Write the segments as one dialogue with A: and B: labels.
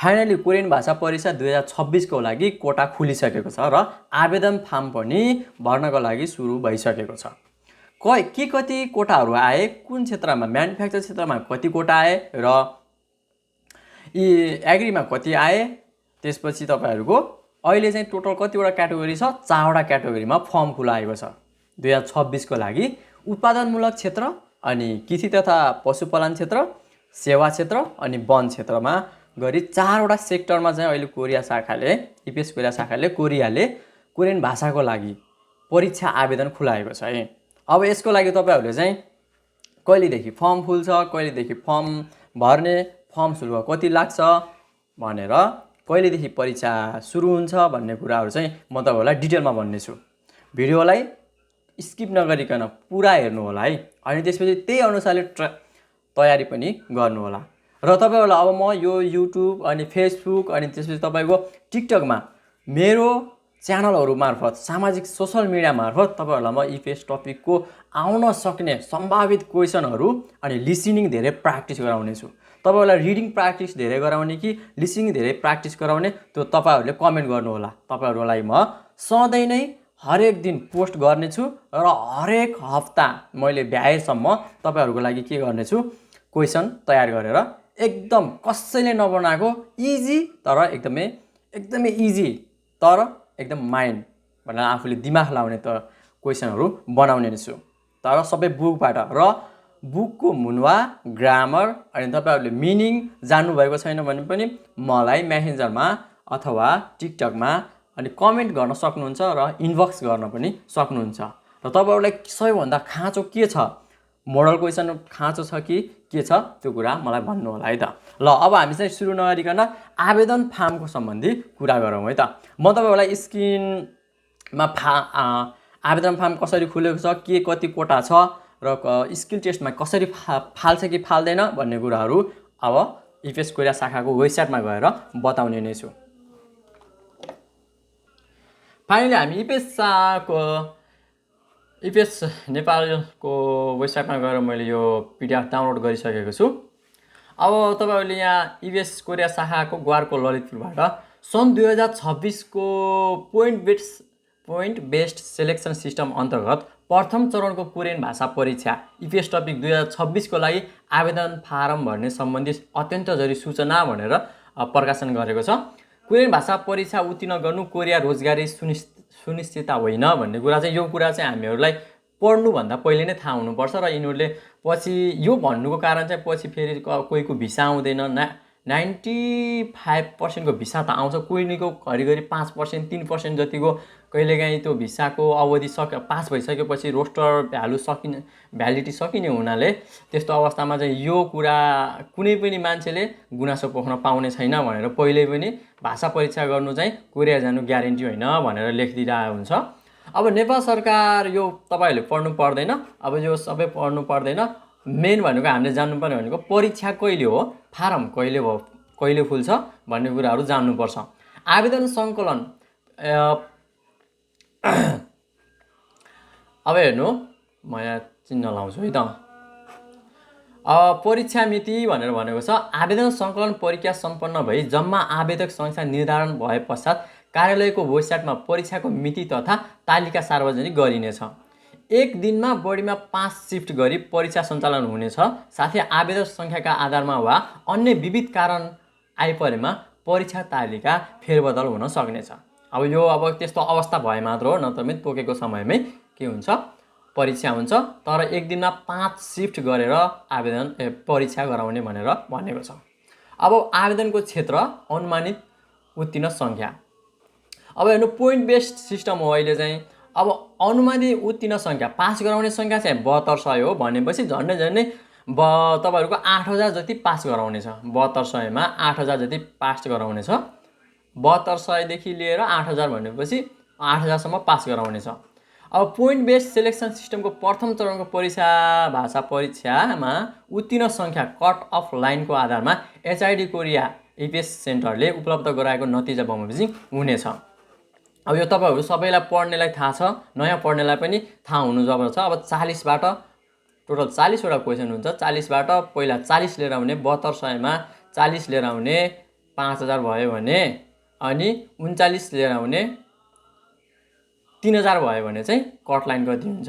A: Finally Korean भाषा परीक्षा 2026 को लागि कोटा खुलिसकेको छ र आवेदन फार्म पनि भर्नको लागि सुरु भइसकेको छ। के कति कोटाहरू आए, कुन क्षेत्रमा, म्यानुफ्याक्चर क्षेत्रमा कति कोटा आए र यी एग्रीमा कति आए, त्यसपछि तपाईहरुको अहिले चाहिँ टोटल कतिवटा क्याटेगोरी छ, 4वटा क्याटेगोरीमा फर्म खुलाएको छ 2026 को लागि। उत्पादनमूलक क्षेत्र अनि कृषि तथा पशुपालन क्षेत्र, सेवा क्षेत्र अनि वन क्षेत्रमा गरी 4वटा सेक्टरमा चाहिँ अहिले कोरिया शाखाले, इपिएस कोरिया शाखाले कोरियन भाषाको लागि परीक्षा आवेदन खुलाएको छ है। अब यसको लागि तपाईहरुले चाहिँ कहिलेदेखि फर्म खुल्छ, कहिलेदेखि फर्म भर्ने, फर्म शुल्क कति लाग्छ भनेर, कहिलेदेखि परीक्षा सुरु हुन्छ भन्ने कुराहरु चाहिँ म तपाईहरुलाई डिटेलमा भन्नेछु। भिडियोलाई स्किप नगरिकन पुरा हेर्नु होला है। अनि त्यसपछि त्यही अनुसारले तयारी पनि गर्नु होला। र तपाईहरुलाई अब म यो युट्युब अनि फेसबुक अनि त्यसपछि तपाईको टिकटकमा मेरो च्यानलहरु मार्फत, सामाजिक सोशल मिडिया मार्फत तपाईहरुलाई म इपिएस टपिकको आउन सक्ने सम्भावित क्वेशनहरु अनि लिसनिङ धेरै प्र्याक्टिस गराउने छु। तपाईहरुलाई रिडिङ प्र्याक्टिस धेरै गराउने कि लिसनिङ धेरै प्र्याक्टिस गराउने, त्यो तपाईहरुले कमेन्ट गर्नु होला। तपाईहरुलाई म सधैं नै हरेक दिन पोस्ट गर्ने छु र हरेक हप्ता मैले भ्याएसम्म तपाईहरुको लागि के गर्ने छु, क्वेशन तयार गरेर एकदम कसैले नबनाएको इजी तर एकदमै इजी तर एकदम माइन्ड भनेर आफूले दिमाग लाउने त क्वेशनहरु बनाउने छु। तर सबै बुकबाट र बुकको मुनवा, ग्रामर अनि तपाईहरुले मिनिङ जान्नु भएको छैन भने पनि मलाई मेसेन्जरमा अथवा टिकटकमा अनि कमेन्ट गर्न सक्नुहुन्छ र इनबक्स गर्न पनि सक्नुहुन्छ। र तपाईहरुलाई सबैभन्दा खाँचो के छ, मोडल क्वेशन खाँचो छ कि के छ, त्यो कुरा मलाई भन्नु होला है त। ल अब हामी चाहिँ सुरु नगरिकन आवेदन फार्मको सम्बन्धी कुरा गरौँ है त। म तपाईहरुलाई स्क्रिनमा आवेदन फार्म कसरी खुलेको छ, के कति कोटा छ र स्किल टेस्टमा कसरी फाल्छ कि फाल्दैन भन्ने कुराहरु अब इपिएस कोरिया शाखाको वेबसाइटमा गएर बताउने नै छु। फाइनली हामी इपिएस नेपालको वेबसाइटमा गएर मैले यो पीडीएफ डाउनलोड गरिसकेको छु। अब तपाईहरुले यहाँ इपिएस कोरिया शाखाको ग्वारको ललितपुरबाट सन् 2026 को पोइन्ट बेस्ड सिलेक्सन सिस्टम अन्तर्गत प्रथम चरणको कोरियन भाषा परीक्षा इपिएस टपिक 2026 को लागि आवेदन फारम भर्ने सम्बन्धी अत्यन्त जरुरी सूचना भनेर प्रकाशन गरेको छ। कोरियन भाषा परीक्षा उत्तीर्ण गर्नु कोरिया रोजगारी सुनिश्चितता होइन भन्ने कुरा चाहिँ, यो कुरा चाहिँ हामीहरुलाई पढ्नु भन्दा पहिले नै थाहा हुनुपर्छ। र यिनीहरुले पछि यो भन्नुको कारण चाहिँ पछि फेरि कोहीको भिसा आउँदैन, 95% को भिसा त आउँछ, कोहीको घरिघरि 5% 3% जतिको कहिलेकाहीँ त्यो भिसाको अवधि पास भइसकेपछि रोस्टर भ्यालिडिटी सकिने हुनाले त्यस्तो अवस्थामा चाहिँ यो कुरा कुनै पनि मान्छेले गुनासो पोख्न पाउने छैन भनेर पहिले पनि भाषा परीक्षा गर्नु चाहिँ कोरिया जानु ग्यारेन्टी होइन भनेर लेखिदिरहेको हुन्छ। अब नेपाल सरकार यो तपाईहरुले पढ्नु पर्दैन, अब यो सबै पढ्नु पर्दैन। मेन भनेको हामीले जान्नुपर्ने भनेको परीक्षा कहिले हो, फारम कहिले खुल्छ भन्ने कुराहरु जान्नुपर्छ। आवेदन संकलन अब हेर्नु, म यहाँ चिन्ह लाउँछु है त। परीक्षा मिति भनेर भनेको छ, आवेदन संकलन प्रक्रिया सम्पन्न भई जम्मा आवेदक संख्या निर्धारण भए पश्चात कार्यालयको वेबसाइटमा परीक्षाको मिति तथा तालिका सार्वजनिक गरिनेछ। एक दिनमा बढीमा 5 शिफ्ट गरी परीक्षा सञ्चालन हुनेछ। साथै आवेदक संख्याका आधारमा वा अन्य विविध कारण आइपरेमा परीक्षा तालिका फेरबदल हुन सक्नेछ। अब त्यस्तो अवस्था भए मात्र हो, नत्र पनि तोकेको समयमै के हुन्छ, परीक्षा हुन्छ। तर एक दिनमा 5 शिफ्ट गरेर परीक्षा गराउने भनेर भनेको छ। अब आवेदनको क्षेत्र, अनुमानित उत्तीर्ण संख्या। अब हेर्नु, पोइन्ट बेस्ड सिस्टम हो अहिले चाहिँ। अब अनुमानित उत्तीर्ण संख्या, पास गराउने संख्या चाहिँ 7200 हो भनेपछि झन्डै तपाईहरुको 8000 जति पास गराउने छ। 7200 मा 8000 जति पास गराउने छ। 7200 देखि लिएर 8000 भनेपछि 8000 सम्म पास गराउने छ। अब पोइन्ट बेस्ड सिलेक्सन सिस्टमको प्रथम चरणको भाषा परीक्षामा उत्तीर्ण संख्या कट अफ लाइनको आधारमा एचआईडी कोरिया इपिएस सेन्टरले उपलब्ध गराएको नतिजा बमोजिम हुनेछ। अब यो तपाईहरु सबैलाई पढ्नेलाई थाहा छ, नयाँ पढ्नेलाई पनि थाहा हुनु जरुरी छ। अब 40 बाट टोटल 40 वटा क्वेशन हुन्छ। 40 बाट पहिला 40 लिएर आउने, 7200 मा 40 लिएर आउने, 5000 भयो भने अनि 39 लिएर आउने 3000 भयो भने चाहिँ कट लाइन कति हुन्छ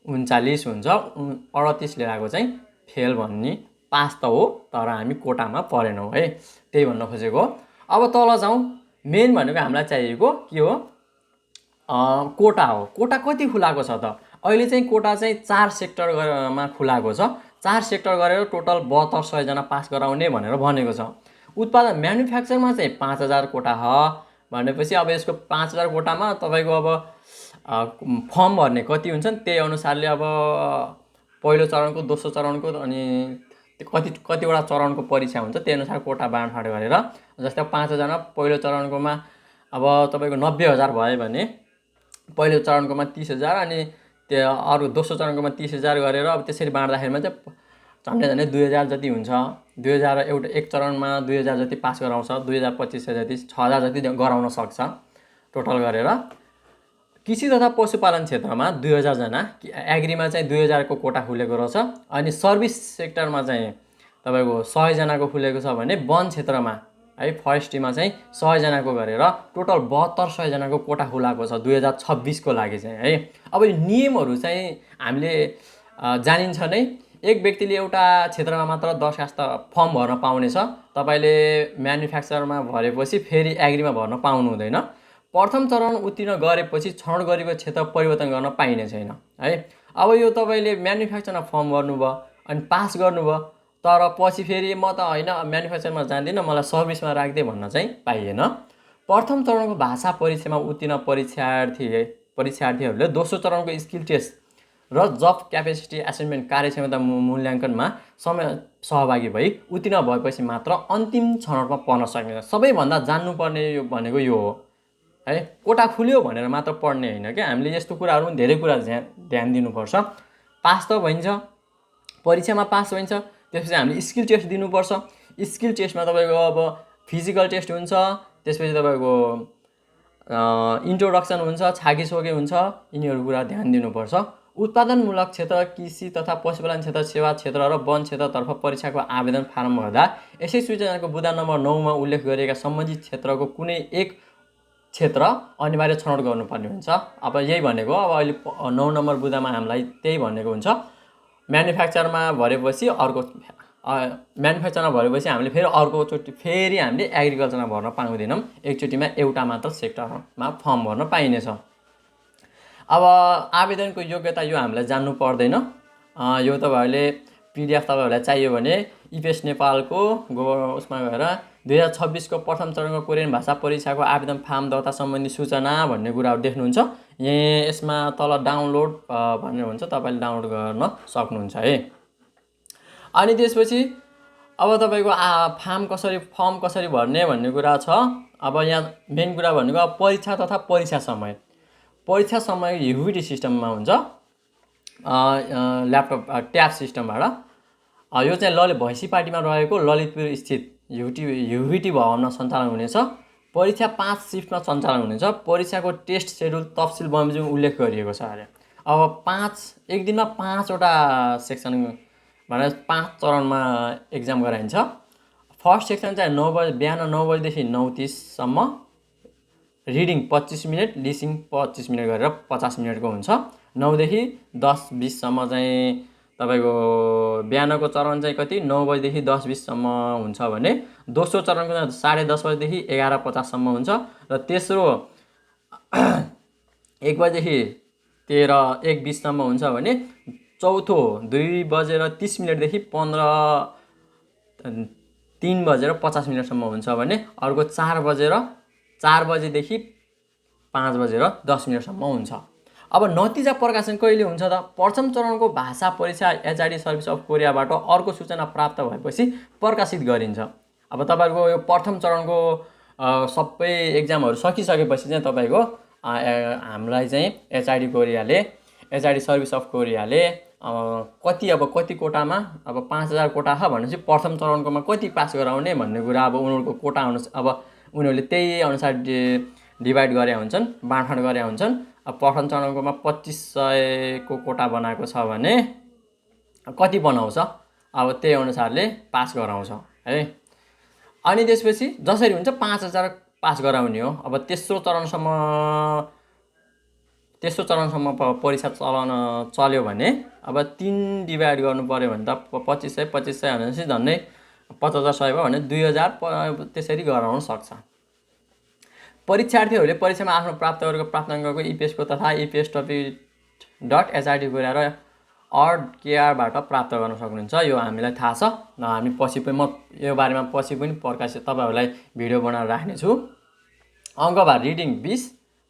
A: 39 हुन्छ 38 लिएर आएको चाहिँ फेल भन्ने पास त हो तर हामी कोटामा परेनौँ है त्यही भन्न खोजेको हो। अब तल जाउँ मेन भनेको हामीलाई चाहिएको के हो कोटा हो। कोटा कति खुलाएको छ त अहिले चाहिँ कोटा चाहिँ 4 सेक्टरमा खुलाएको छ 4 सेक्टर गरेर टोटल 7200 जना पास गराउने भनेर भनेको छ। उत्पादन म्यानुफ्याक्चरमा चाहिँ 5000 कोटा हो भनेपछि अब यसको 5000 कोटामा तपाईँको अब फर्म भर्ने कति हुन्छन् त्यही अनुसारले अब पहिलो चरणको दोस्रो चरणको अनि कतिवटा चरणको परीक्षा हुन्छ त्यही अनुसार कोटा बाँडफाँड गरेर जस्तै 5000 पहिलो चरणकोमा अब तपाईँको 90000 भयो भने पहिलो चरणकोमा 30000 अनि त्यो अरू दोस्रो चरणकोमा 30000 गरेर अब त्यसरी बाँड्दाखेरिमा चाहिँ झन्डै 2000 जति हुन्छ। 2000 एउटा एक चरणमा 2000 जति पास गराउँछ 2025 जति 6000 जति गराउन सक्छ टोटल गरेर। कृषि तथा पशुपालन क्षेत्रमा 2000 जना एग्रीमा चाहिँ 2000 को कोटा खुलेको रहेछ अनि सर्भिस सेक्टरमा चाहिँ तपाईँको 100 जनाको खुलेको छ भने वन क्षेत्रमा है फरेस्ट्रीमा चाहिँ 100 जनाको गरेर टोटल 7200 जनाको कोटा खुलाएको छ 2026 को लागि चाहिँ है। अब यो नियमहरू चाहिँ हामीले जानिन्छ नै एक व्यक्तिले एउटा क्षेत्रमा मात्र दरखास्त फर्म भर्न पाउने छ तपाईले म्यानुफ्याक्चरमा भरेपछि फेरि एग्रीमा भर्न पाउनु हुँदैन। प्रथम चरण उत्तीर्ण गरेपछि छनौट गरेको क्षेत्र परिवर्तन गर्न पाइने छैन है। अब यो तपाईले म्यानुफ्याक्चरमा फर्म गर्नुभयो अनि पास गर्नुभयो तर पछि फेरि म त हैन म्यानुफ्याक्चरमा जान्दिनँ मलाई सर्भिसमा राख्दे भन्न चाहिँ पाइएन। प्रथम चरणको भाषा परीक्षामा उत्तीर्ण परीक्षार्थीहरूले दोस्रो चरणको स्किल टेस्ट र जब क्यापेसिटी एसेसमेन्ट कार्यक्षमता मूल्याङ्कनमा सहभागी भई उत्तीर्ण भएपछि मात्र अन्तिम छनौटमा पर्न सक्ने। सबैभन्दा जान्नुपर्ने यो भनेको यो हो है। कोटा खुल्यो भनेर मात्र पढ्ने हैन के हामीले यस्तो कुराहरु पनि धेरै कुरा ध्यान दिनुपर्छ। पास त भइन्छ परीक्षामा पास भइन्छ त्यसपछि हामीले स्किल टेस्ट दिनुपर्छ। स्किल टेस्टमा तपाईको अब फिजिकल टेस्ट हुन्छ त्यसपछि तपाईको इन्ट्रोडक्सन हुन्छ छाकीछोके हुन्छ यिनीहरु कुरा ध्यान दिनुपर्छ। उत्पादनमूलक क्षेत्र कृषि तथा पशुपालन क्षेत्र सेवा क्षेत्र र वन क्षेत्रतर्फ परीक्षाको आवेदन फारम भर्दा यसै सूचनाको बुदा नम्बर 9 मा उल्लेख गरिएका सम्बन्धित क्षेत्रको कुनै एक क्षेत्र अनिवार्य छनौट गर्नुपर्ने हुन्छ। अब यही भनेको अब अहिले 9 नम्बर बुदामा हामीलाई त्यही भनेको हुन्छ। म्यानुफ्याक्चरमा भरेपछि अर्को म्यानुफ्याक्चरमा भरेपछि हामीले फेरि अर्को चोटी फेरि हामीले एग्रिकल्चरमा भर्न पाउँदैनौं। एकचोटीमा एउटा मात्र सेक्टरमा फर्म भर्न पाइनेछ। अब आवेदनको योग्यता यो हामीलाई जान्नु पर्दैन। यो तपाईहरुले पीडीएफ तपाईहरुलाई चाहियो भने इपेस नेपालको उसमा गएर 2026 को प्रथम चरणको कोरियन भाषा परीक्षाको आवेदन फार्म दर्ता सम्बन्धी सूचना भन्ने कुराहरु देख्नुहुन्छ। यहाँ यसमा तल डाउनलोड भन्ने हुन्छ तपाईले डाउनलोड गर्न सक्नुहुन्छ है। अनि त्यसपछि अब तपाईको फर्म कसरी भर्ने भन्ने कुरा छ। अब यहाँ मेन कुरा भनेको परीक्षा तथा परीक्षा समय ह्युभिटी सिस्टममा हुन्छ ल्यापटप ट्याब सिस्टमबाट। यो चाहिँ भैँसीपाटीमा रहेको ललितपुर स्थित ह्युभिटी भवनमा सञ्चालन हुनेछ। परीक्षा 5 शिफ्टमा सञ्चालन हुनेछ। परीक्षाको टेस्ट शेड्युल तफसिल बमोजिम उल्लेख गरिएको छ अरे। अब एक दिनमा 5 वटा सेक्सन भनेर 5 चरणमा एक्जाम गराइन्छ। फर्स्ट सेक्सन चाहिँ बिहान 9 बजेदेखि 9:30 सम्म रिडिङ 25 मिनेट लिसिङ 25 मिनेट गरेर 50 मिनेटको हुन्छ। 9 देखि 10:20 सम्म चाहिँ तपाईको बिहानको चरण चाहिँ कति 9 बजेदेखि 10:20 सम्म हुन्छ भने दोस्रो चरणको चाहिँ 10:30 बजेदेखि 11:50 सम्म हुन्छ र तेस्रो 1 बजेदेखि 1:20 सम्म हुन्छ भने चौथो 2:30 देखि 3:50 सम्म हुन्छ भने अर्को 4 बजेदेखि 5:10 सम्म हुन्छ। अब नतिजा प्रकाशन कहिले हुन्छ त प्रथम चरणको भाषा परीक्षा एचआरडी सर्भिस अफ कोरियाबाट अर्को सूचना प्राप्त भएपछि प्रकाशित गरिन्छ। अब तपाईहरुको यो प्रथम चरणको सबै एक्जामहरु सकिसकेपछि चाहिँ तपाईको हामीलाई चाहिँ एचआरडी सर्भिस अफ कोरियाले कति कोटामा अब 5000 कोटा छ भनेपछि प्रथम चरणकोमा कति पास गराउने भन्ने कुरा अब उनीहरुको कोटा अनुसार अब उनीहरुले त्यही अनुसार डिभाइड गरे हुन्छन् बाँडफाँड गरे हुन्छन्। अब प्रथम चरणकोमा 2500 को कोटा बनाएको छ भने कति बनाउँछ अब त्यही अनुसारले पास गराउँछ है। अनि त्यसपछि जसरी हुन्छ 5000 पास गराउने हो। अब तेस्रो चरणसम्म परीक्षा चल्यो भने अब 3 डिभाइड गर्नु पर्यो भने त 2500 भनेपछि झन्डै 50,100 भयो भने 2000 त्यसरी गराउन सक्छ। परीक्षार्थीहरूले परीक्षामा आफ्नो प्राप्त गरेको प्राप्ताङ्कको इपिएसको तथा epstopic.hrt गएर ArdKR बाट प्राप्त गर्न सक्नुहुन्छ। यो हामीलाई थाहा छ, हामी पछि पनि म यो बारेमा पछि पनि प्रकाशित तपाईँहरूलाई भिडियो बनाएर राख्नेछु। अङ्कभार रिडिङ 20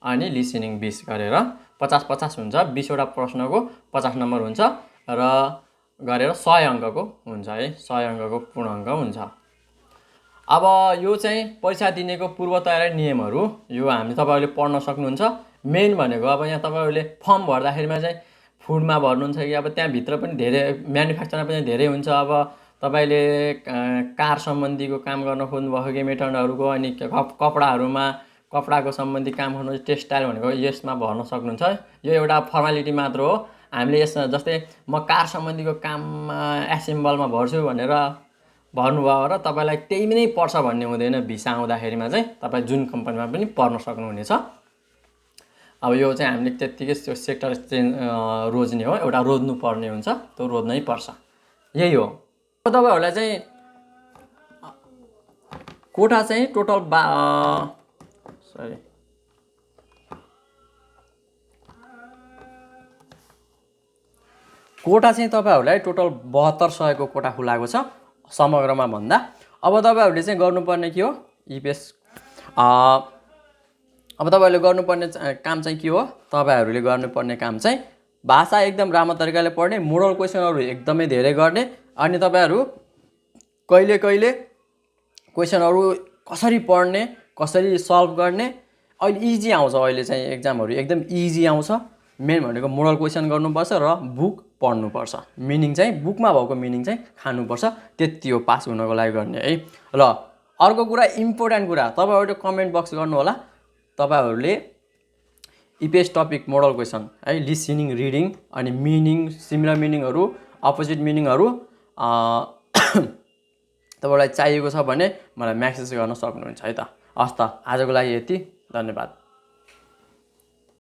A: अनि लिसनिङ 20 गरेर 50-50 हुन्छ। 20वटा प्रश्नको 50 नम्बर हुन्छ र गरेर 100 अङ्कको हुन्छ है, 100 अङ्कको पूर्ण अङ्क हुन्छ। अब यो चाहिँ परीक्षा दिनेको पूर्व तयारी नियमहरू, यो तपाईँहरूले पढ्न सक्नुहुन्छ। मेन भनेको अब यहाँ तपाईँहरूले फर्म भर्दाखेरिमा चाहिँ फुडमा भर्नुहुन्छ कि अब त्यहाँभित्र पनि धेरै म्यानुफ्याक्चरमा पनि धेरै हुन्छ। अब तपाईँले कार सम्बन्धीको काम गर्न खोज्नुभएको केमिटनहरूको, अनि कपडाको सम्बन्धी काम गर्नु टेक्सटाइल भनेको यसमा भर्न सक्नुहुन्छ। यो एउटा फर्मालिटी मात्र हो। हामीले यसमा जस्तै म कार सम्बन्धीको काममा एसेम्बलमा भर्छु भनेर भर्नुभयो र तपाईँलाई त्यही नै पर्छ भन्ने हुँदैन। भिसा आउँदाखेरिमा चाहिँ तपाईँ जुन कम्पनीमा पनि पर्न सक्नुहुनेछ। अब यो चाहिँ हामीले त्यत्तिकै त्यो सेक्टर रोज्ने हो, एउटा रोज्नु पर्ने हुन्छ, त्यो रोज्नै पर्छ, यही हो। तपाईँहरूलाई चाहिँ कोटा चाहिँ टोटल कोटा चाहिँ तपाईँहरूलाई टोटल 7200 को कोटा खुलाएको छ समग्रमा भन्दा। अब तपाईँहरूले चाहिँ गर्नुपर्ने के हो, इपिएस अब तपाईँहरूले गर्नुपर्ने काम चाहिँ के हो, तपाईँहरूले गर्नुपर्ने काम चाहिँ भाषा एकदम राम्रो तरिकाले पढ्ने, मोडल क्वेसनहरू एकदमै धेरै गर्ने, अनि तपाईँहरू कहिले कहिले क्वेसनहरू कसरी पढ्ने, कसरी सल्भ गर्ने। अहिले इजी आउँछ, अहिले चाहिँ एक्जामहरू एकदम इजी आउँछ। मेन भनेको मोडल क्वेसन गर्नुपर्छ र बुक पढ्नुपर्छ। मिनिङ चाहिँ बुकमा भएको मिनिङ चाहिँ खानुपर्छ, त्यति हो पास हुनको लागि गर्ने है। ल अर्को कुरा, इम्पोर्टेन्ट कुरा, तपाईँहरूले कमेन्ट बक्स गर्नु होला। तपाईँहरूले इपिएस टपिक मोडल क्वेसन है, लिसनिङ, रिडिङ अनि मिनिङ, सिमिलर मिनिङहरू, अपोजिट मिनिङहरू तपाईँलाई चाहिएको छ भने मलाई म्यासेज गर्न सक्नुहुन्छ है त। हस् त, आजको लागि यति, धन्यवाद।